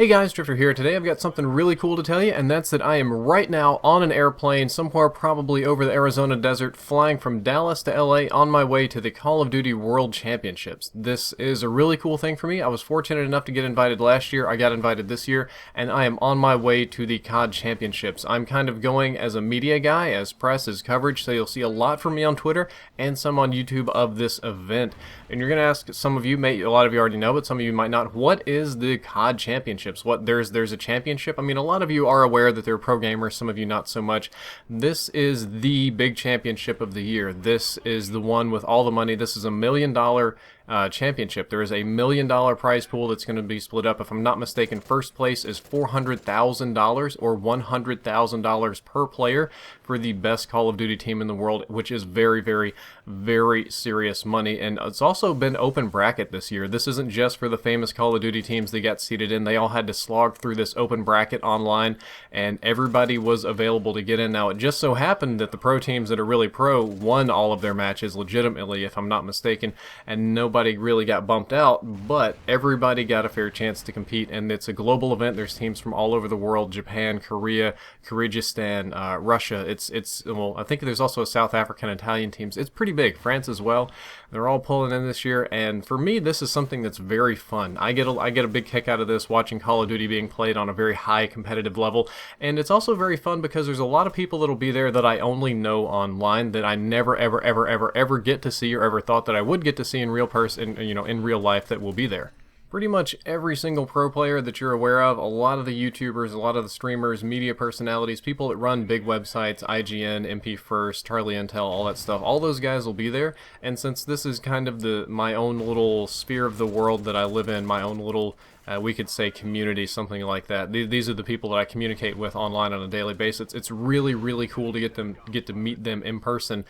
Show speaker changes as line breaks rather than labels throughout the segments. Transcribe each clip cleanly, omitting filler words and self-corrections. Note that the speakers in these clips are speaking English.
Hey guys, Drifter here. Today I've got something really cool to tell you, and that's that I am right now on an airplane somewhere probably over the Arizona desert, flying from Dallas to LA on my way to the Call of Duty World Championships. This is a really cool thing for me. I was fortunate enough to get invited last year. I got invited this year, and I am on my way to the CoD Championships. I'm kind of going as a media guy, as press, as coverage, so you'll see a lot from me on Twitter and some on YouTube of this event. And you're going to ask, some of you a lot of you already know, but some of you might not, what is the CoD Championships? There's a championship. I mean, a lot of you are aware that they're pro gamers, some of you not so much. This is the big championship of the year. This is the one with all the money. This is $1 million championship. There is a $1 million prize pool that's going to be split up. If I'm not mistaken, first place is $400,000 or $100,000 per player for the best Call of Duty team in the world, which is very, very, very serious money. And it's also been open bracket this year. This isn't just for the famous Call of Duty teams they got seated in. They all had to slog through this open bracket online, and everybody was available to get in. Now, it just so happened that the pro teams that are really pro won all of their matches legitimately, if I'm not mistaken, and nobody really got bumped out, but everybody got a fair chance to compete, and it's a global event. There's teams from all over the world: Japan, Korea, Kyrgyzstan, Russia. Well, I think there's also a South African, Italian teams. It's pretty big. France as well. They're all pulling in this year, and for me, this is something that's very fun. I get a big kick out of this, watching Call of Duty being played on a very high competitive level, and it's also very fun because there's a lot of people that'll be there that I only know online, that I never ever get to see or ever thought that I would get to see in real person, in real life, that will be there. Pretty much every single pro player that you're aware of, a lot of the YouTubers, a lot of the streamers, media personalities, people that run big websites, IGN, MP First, Charlie Intel, all that stuff, all those guys will be there. And since this is kind of my own little sphere of the world that I live in, my own little we could say community, something like that. These are the people that I communicate with online on a daily basis. It's really, really cool to get to meet them in person,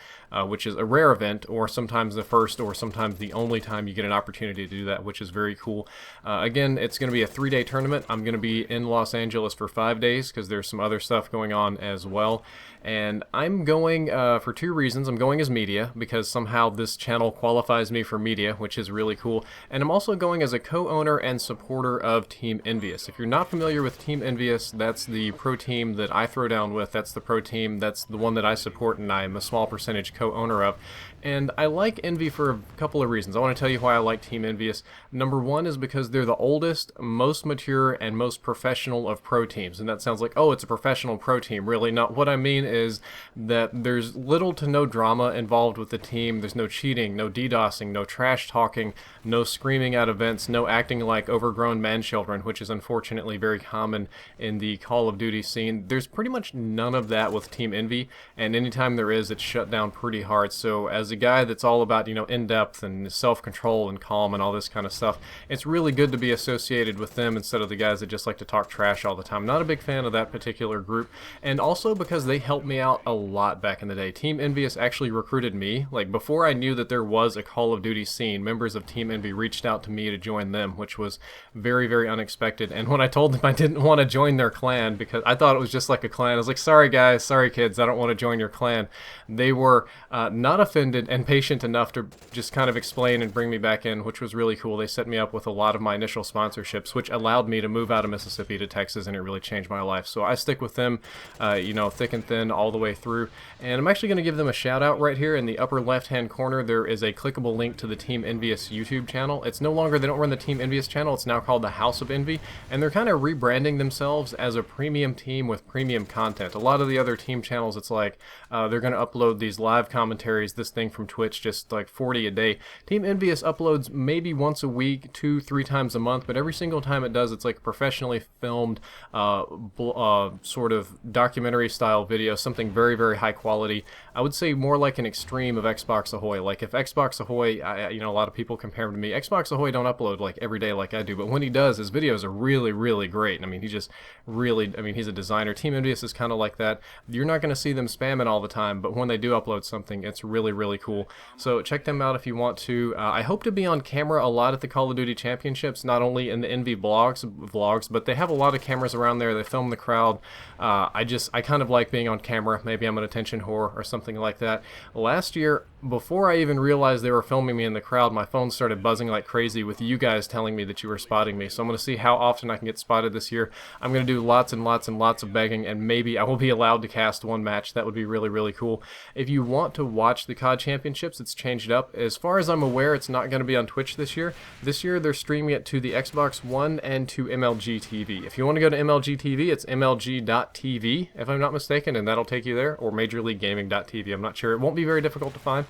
which is a rare event, or sometimes the first, or sometimes the only time you get an opportunity to do that, which is very cool. Again, it's going to be a 3-day tournament. I'm going to be in Los Angeles for 5 days because there's some other stuff going on as well. And I'm going for 2 reasons. I'm going as media because somehow this channel qualifies me for media, which is really cool. And I'm also going as a co-owner and supporter of Team Envyus. If you're not familiar with Team Envyus, that's the pro team that I throw down with. That's the pro team. That's the one that I support and I'm a small percentage co-owner of. And I like Envy for a couple of reasons. I want to tell you why I like Team Envyus. Number one is because they're the oldest, most mature, and most professional of pro teams. And that sounds like, oh, it's a professional pro team. Really not. What I mean is that there's little to no drama involved with the team. There's no cheating, no DDoSing, no trash talking, no screaming at events, no acting like overgrown man-children, which is unfortunately very common in the Call of Duty scene. There's pretty much none of that with Team Envy, and anytime there is, it's shut down pretty hard. So as a guy that's all about, in-depth and self-control and calm and all this kind of stuff, it's really good to be associated with them instead of the guys that just like to talk trash all the time. Not a big fan of that particular group, and also because they helped me out a lot back in the day. Team Envyus actually recruited me. Like, before I knew that there was a Call of Duty scene, members of Team Envy reached out to me to join them, which was very, very unexpected. And when I told them I didn't want to join their clan because I thought it was just like a clan, I was like, sorry guys, sorry kids, I don't want to join your clan. They were not offended and patient enough to just kind of explain and bring me back in, which was really cool. They set me up with a lot of my initial sponsorships, which allowed me to move out of Mississippi to Texas, and it really changed my life. So I stick with them, thick and thin all the way through. And I'm actually going to give them a shout out right here in the upper left hand corner. There is a clickable link to the Team Envyus YouTube channel. It's no longer, they don't run the Team Envyus channel, it's now called the House of Envy, and they're kind of rebranding themselves as a premium team with premium content. A lot of the other team channels, it's like they're going to upload these live commentaries, this thing from Twitch, just like 40 a day. Team Envyus uploads maybe once a week, 2-3 times a month, but every single time it does, it's like professionally filmed sort of documentary style video, something very, very high quality. I would say more like an extreme of Xbox Ahoy. Like, if Xbox Ahoy, a lot of people compare him to me. Xbox Ahoy don't upload like every day like I do, but when he does, his videos are really, really great. I mean, he's a designer. Team Envyus is kind of like that. You're not going to see them spamming all the time, but when they do upload something, it's really, really cool. So check them out if you want to. I hope to be on camera a lot at the Call of Duty Championships, not only in the Envy vlogs, but they have a lot of cameras around there. They film the crowd. I kind of like being on camera. Maybe I'm an attention whore or something something like that. Last year, before I even realized they were filming me in the crowd, my phone started buzzing like crazy with you guys telling me that you were spotting me. So I'm going to see how often I can get spotted this year. I'm going to do lots and lots and lots of begging, and maybe I will be allowed to cast one match. That would be really, really cool. If you want to watch the CoD Championships, it's changed up. As far as I'm aware, it's not going to be on Twitch this year. This year, they're streaming it to the Xbox One and to MLG TV. If you want to go to MLG TV, it's mlg.tv, if I'm not mistaken, and that'll take you there, or majorleaguegaming.tv. I'm not sure. It won't be very difficult to find.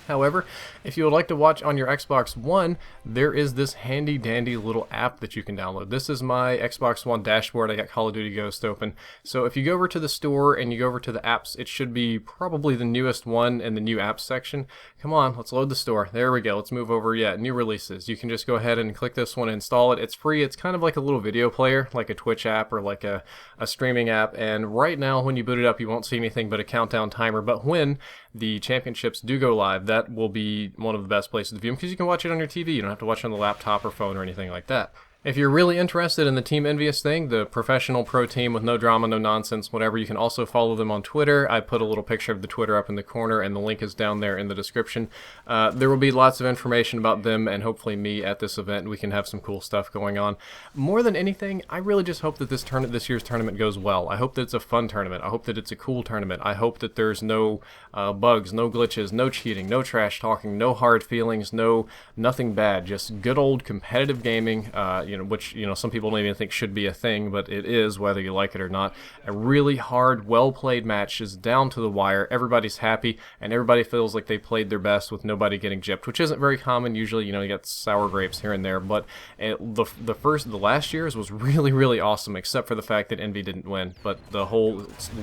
However, if you would like to watch on your Xbox One, there is this handy-dandy little app that you can download. This is my Xbox One dashboard. I got CoD Ghosts open. So if you go over to the store and you go over to the apps, it should be probably the newest one in the new apps section. Come on, let's load the store. There we go. Let's move over. Yeah, new releases. You can just go ahead and click this one and install it. It's free. It's kind of like a little video player, like a Twitch app or like a streaming app. And right now, when you boot it up, you won't see anything but a countdown timer. But when the championships do go live, that will be one of the best places to view them because you can watch it on your TV. You don't have to watch it on the laptop or phone or anything like that. If you're really interested in the Team Envyus thing, the professional pro team with no drama, no nonsense, whatever, you can also follow them on Twitter. I put a little picture of the Twitter up in the corner, and the link is down there in the description. There will be lots of information about them and hopefully me at this event. We can have some cool stuff going on. More than anything, I really just hope that this year's tournament goes well. I hope that it's a fun tournament. I hope that it's a cool tournament. I hope that there's no bugs, no glitches, no cheating, no trash talking, no hard feelings, nothing bad. Just good old competitive gaming. Which some people don't even think should be a thing, but it is, whether you like it or not. A really hard, well-played match, just down to the wire. Everybody's happy, and everybody feels like they played their best with nobody getting gypped, which isn't very common. Usually, you get sour grapes here and there, but the last year's was really, really awesome, except for the fact that Envy didn't win. But the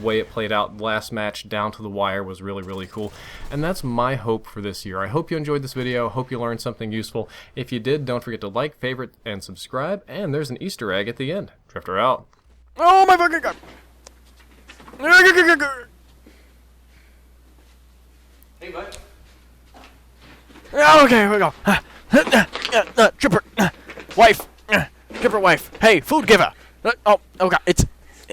way it played out, last match down to the wire, was really, really cool. And that's my hope for this year. I hope you enjoyed this video. Hope you learned something useful. If you did, don't forget to like, favorite, and subscribe. And there's an Easter egg at the end. Drifter out.
Oh my fucking god!
Hey, bud.
Okay, here we go. Tripper, wife, Tripper wife. Hey, food giver. Oh god, it's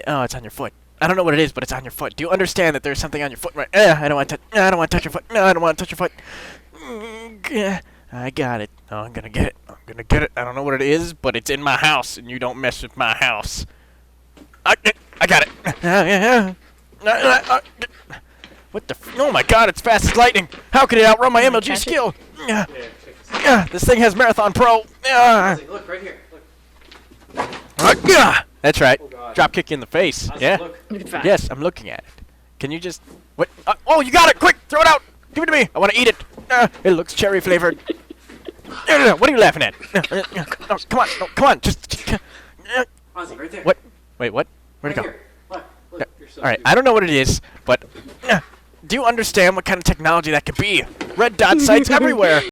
on your foot. I don't know what it is, but it's on your foot. Do you understand that there's something on your foot? Right? I don't want to. I don't want to touch your foot. No, I don't want to touch your foot. I got it. Oh, I'm gonna get it. I'm gonna get it. I don't know what it is, but it's in my house, and you don't mess with my house. I got it. What the? Oh my God! It's fast as lightning. How can it outrun my MLG skill? This thing has Marathon Pro.
Look right here. Look.
That's right.
Oh,
Drop kick you in the face. Yeah.
Look.
Yes, I'm looking at it. Can you just? What? Oh, you got it! Quick, throw it out. Give it to me. I want to eat it. It looks cherry flavored. What are you laughing at? No, come on, no, come on, just.
Ozzy, right there.
What? Wait, what? Where'd it go?
Here. Look, you're so
All right, I don't know what it is, but do you understand what kind of technology that could be? Red dot sites everywhere.